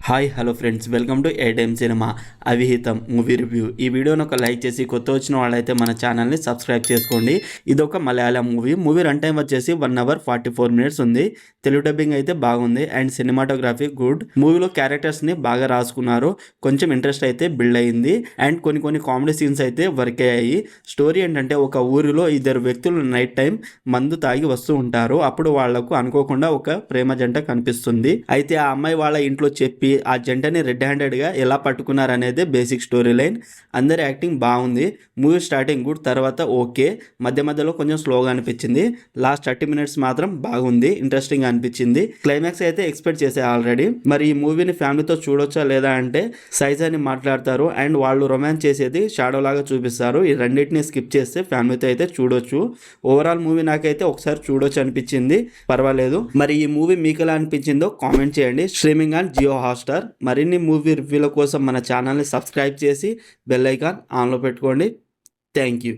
Hi hello friends, welcome to A time cinema Avihitam movie review. ఈ వీడియోని ఒక like చేసి కొత్త వచ్చిన వాళ్ళైతే మన ఛానల్ని సబ్స్క్రైబ్ చేసుకోండి. ఇది ఒక మలయాళం మూవీ రన్ టైం వచ్చేసి 1 hour 44 minutes ఉంది. తెలుగు డబ్బింగ్ అయితే బాగుంది అండ్ సినిమాటోగ్రఫీ గుడ్. మూవీలో క్యారెక్టర్స్ని బాగా రాసుకున్నారు, కొంచెం ఇంట్రెస్ట్ అయితే బిల్డ్ అయ్యింది అండ్ కొన్ని కామెడీ సీన్స్ అయితే వర్క్ అయ్యాయి. స్టోరీ ఏంటంటే, ఒక ఊరిలో ఇద్దరు వ్యక్తులు నైట్ టైం మందు తాగి వస్తూ ఉంటారు. అప్పుడు వాళ్లకు అనుకోకుండా ఒక ప్రేమ జంట కనిపిస్తుంది. అయితే ఆ అమ్మాయి వాళ్ళ ఇంట్లో చెప్పి ఆ జంటని రెడ్ హ్యాండెడ్గా ఎలా పట్టుకున్నారు అనేది బేసిక్ స్టోరీ లైన్. అందరి యాక్టింగ్ బాగుంది. మూవీ స్టార్టింగ్ గుడ్, తర్వాత ఓకే, మధ్యలో కొంచెం స్లోగా అనిపించింది. లాస్ట్ 30 minutes మాత్రం బాగుంది, ఇంట్రెస్టింగ్ అనిపించింది. క్లైమాక్స్ అయితే ఎక్స్పెక్ట్ చేసే ఆల్రెడీ. మరి ఈ మూవీని ఫ్యామిలీతో చూడొచ్చా లేదా అంటే, సైజ్ అని మాట్లాడతారు అండ్ వాళ్ళు రొమాన్స్ చేసేది షాడో లాగా చూపిస్తారు. ఈ రెండింటిని స్కిప్ చేస్తే ఫ్యామిలీతో అయితే చూడొచ్చు. ఓవరాల్ మూవీ నాకైతే ఒకసారి చూడొచ్చు అనిపించింది, పర్వాలేదు. మరి ఈ మూవీ మీకు ఎలా అనిపించిందో కామెంట్ చేయండి. Streaming on Jio Hotstar. మరిన్ని మూవీ రివ్యూల కోసం మన ఛానల్ని సబ్స్క్రైబ్ చేసి బెల్ ఐకాన్ ఆన్లో పెట్టుకోండి. Thank you.